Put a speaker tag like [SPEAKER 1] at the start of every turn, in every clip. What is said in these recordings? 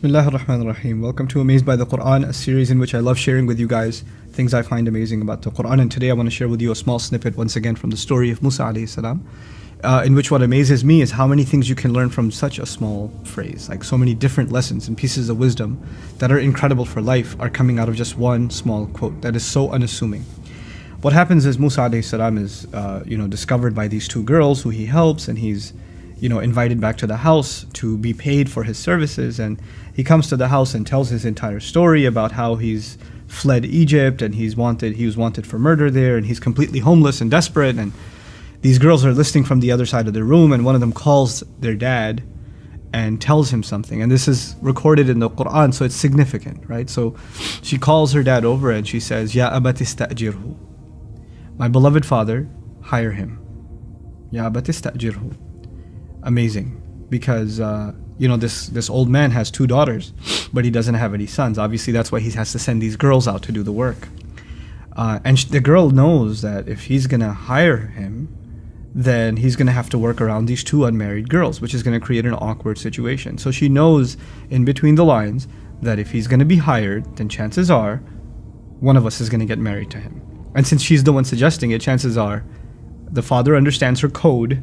[SPEAKER 1] Bismillahir Rahmanir Rahim. Welcome to Amazed by the Qur'an, a series in which I love sharing with you guys things I find amazing about the Qur'an. And today I want to share with you a small snippet once again from the story of Mūsā alayhi salam, in which what amazes me is how many things you can learn from such a small phrase. Like so many different lessons and pieces of wisdom that are incredible for life are coming out of just one small quote that is so unassuming. What happens is Mūsā alayhi salam is discovered by these two girls who he helps, and he's invited back to the house to be paid for his services. And he comes to the house and tells his entire story about how he's fled Egypt and he was wanted for murder there, and he's completely homeless and desperate. And these girls are listening from the other side of the room, and one of them calls their dad and tells him something. And this is recorded in the Qur'an, so it's significant, right? So she calls her dad over and she says, Ya abati ista'jirhu. My beloved father, hire him. Ya abati ista'jirhu. Amazing, because this old man has two daughters, but he doesn't have any sons. Obviously, that's why he has to send these girls out to do the work. And the girl knows that if he's gonna hire him, then he's gonna have to work around these two unmarried girls, which is gonna create an awkward situation. So she knows in between the lines that if he's gonna be hired, then chances are one of us is gonna get married to him. And since she's the one suggesting it, chances are the father understands her code.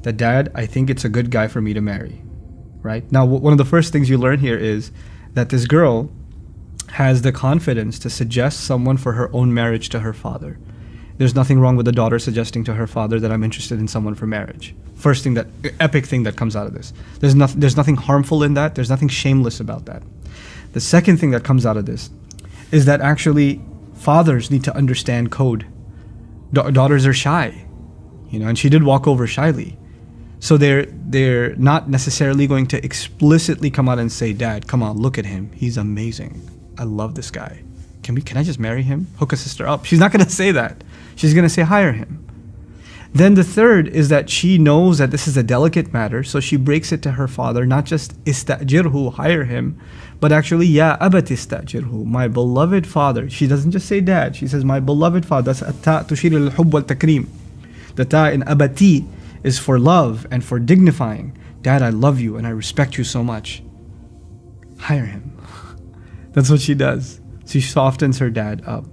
[SPEAKER 1] That, Dad, I think it's a good guy for me to marry, right? Now, one of the first things you learn here is that this girl has the confidence to suggest someone for her own marriage to her father. There's nothing wrong with the daughter suggesting to her father that I'm interested in someone for marriage. First thing, that epic thing that comes out of this. There's nothing harmful in that. There's nothing shameless about that. The second thing that comes out of this is that actually fathers need to understand code. Daughters are shy, and she did walk over shyly. So they're not necessarily going to explicitly come out and say, Dad, come on, look at him. He's amazing. I love this guy. Can I just marry him? Hook a sister up. She's not going to say that. She's going to say, hire him. Then the third is that she knows that this is a delicate matter, so she breaks it to her father, not just ista'jirhu, hire him, but actually, ya abati ista'jirhu, my beloved father. She doesn't just say dad, she says, my beloved father. That's at-ta tushir al-hubb wal-takrim. The ta in abati is for love and for dignifying. Dad, I love you and I respect you so much. Hire him. That's what she does. She softens her dad up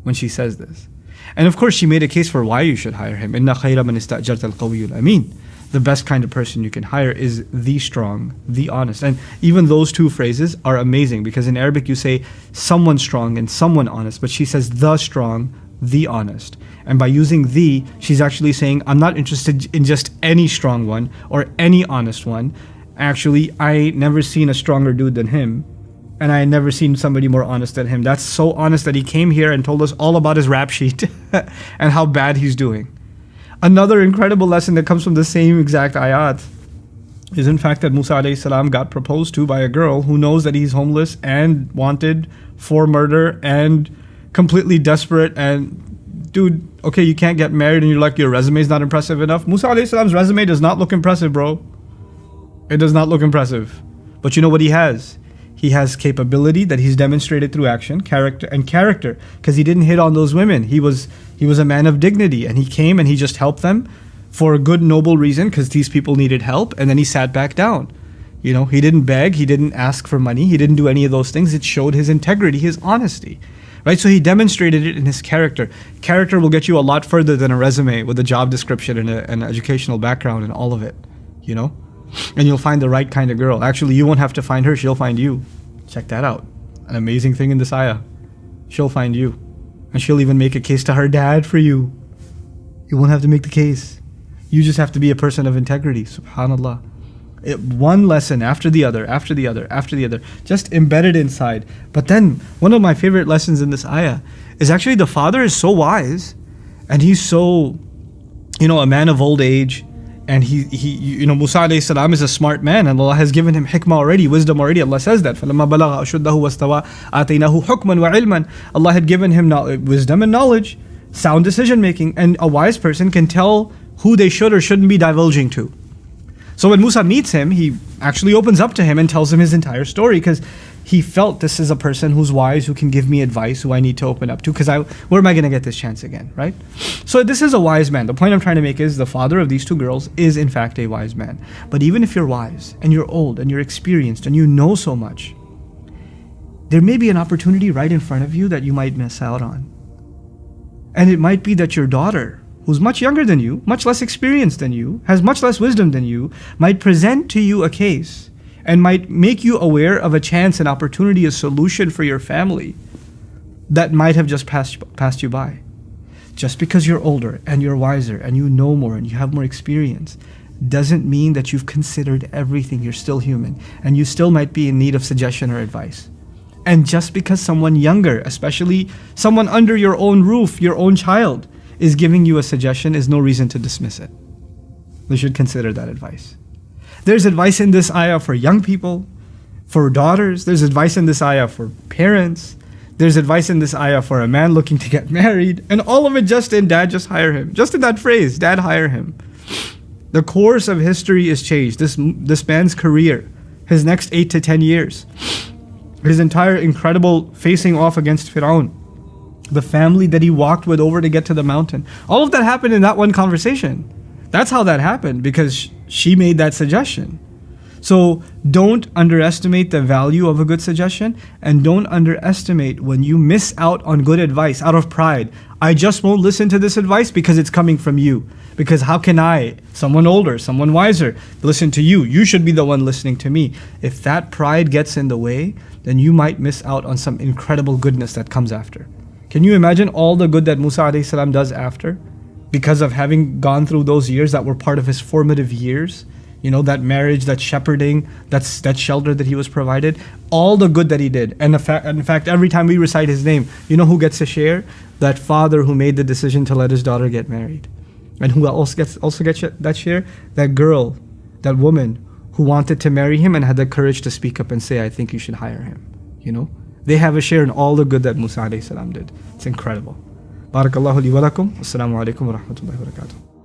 [SPEAKER 1] when she says this. And of course, she made a case for why you should hire him. Inna khayra man ista'jarta al-qawiyyu al-amin. The best kind of person you can hire is the strong, the honest. And even those two phrases are amazing, because in Arabic you say someone strong and someone honest, but she says the strong, the honest. And by using the, she's actually saying, I'm not interested in just any strong one or any honest one. Actually, I never seen a stronger dude than him, and I never seen somebody more honest than him. That's so honest that he came here and told us all about his rap sheet and how bad he's doing. Another incredible lesson that comes from the same exact ayat is in fact that Mūsā alayhi salam got proposed to by a girl who knows that he's homeless and wanted for murder and completely desperate. And dude, okay, you can't get married and you're like, your resume is not impressive enough. Mūsā alayhi salam's resume does not look impressive, bro. It does not look impressive. But you know what he has? He has capability that he's demonstrated through action, character, because he didn't hit on those women. He was a man of dignity, and he came and he just helped them for a good, noble reason, because these people needed help, and then he sat back down. He didn't beg, he didn't ask for money, he didn't do any of those things. It showed his integrity, his honesty. Right? So he demonstrated it in his character. Character will get you a lot further than a resume with a job description and an educational background and all of it. And you'll find the right kind of girl. Actually, you won't have to find her, she'll find you. Check that out. An amazing thing in this ayah. She'll find you. And she'll even make a case to her dad for you. You won't have to make the case. You just have to be a person of integrity. SubhanAllah. One lesson after the other, after the other, after the other, just embedded inside. But then, one of my favorite lessons in this ayah is actually the father is so wise, and he's so, a man of old age, and he Mūsā alayhi salam is a smart man, and Allah has given him hikmah already, wisdom already. Allah says that فَلَمَّا بَلَغَ أَشُدَّهُ وَاسْتَوَى آتَيْنَاهُ حُكْمًا وَعِلْمًا. Allah had given him wisdom and knowledge, sound decision making, and a wise person can tell who they should or shouldn't be divulging to. So when Mūsā meets him, he actually opens up to him and tells him his entire story, because he felt this is a person who's wise, who can give me advice, who I need to open up to, because where am I going to get this chance again, right? So this is a wise man. The point I'm trying to make is the father of these two girls is in fact a wise man. But even if you're wise and you're old and you're experienced and you know so much, there may be an opportunity right in front of you that you might miss out on. And it might be that your daughter, who's much younger than you, much less experienced than you, has much less wisdom than you, might present to you a case and might make you aware of a chance, an opportunity, a solution for your family that might have just passed you by. Just because you're older and you're wiser and you know more and you have more experience doesn't mean that you've considered everything. You're still human and you still might be in need of suggestion or advice. And just because someone younger, especially someone under your own roof, your own child, is giving you a suggestion is no reason to dismiss it. We should consider that advice. There's advice in this ayah for young people, for daughters. There's advice in this ayah for parents. There's advice in this ayah for a man looking to get married. And all of it just in dad, just hire him. Just in that phrase, dad, hire him. The course of history is changed. This man's career, his next 8 to 10 years, his entire incredible facing off against Fir'aun, the family that he walked with over to get to the mountain. All of that happened in that one conversation. That's how that happened, because she made that suggestion. So don't underestimate the value of a good suggestion, and don't underestimate when you miss out on good advice out of pride. I just won't listen to this advice because it's coming from you. Because how can I, someone older, someone wiser, listen to you? You should be the one listening to me. If that pride gets in the way, then you might miss out on some incredible goodness that comes after. Can you imagine all the good that Mūsā alayhi salam does after? Because of having gone through those years that were part of his formative years, you know, that marriage, that shepherding, that shelter that he was provided, all the good that he did. And in fact, every time we recite his name, you know who gets a share? That father who made the decision to let his daughter get married. And who also gets that share? That girl, that woman who wanted to marry him and had the courage to speak up and say, I think you should hire him. You know, they have a share in all the good that Mūsā alayhi salam did. It's incredible. Barakallahu li wa lakum. Assalamu alaikum wa rahmatullahi wa barakatuh.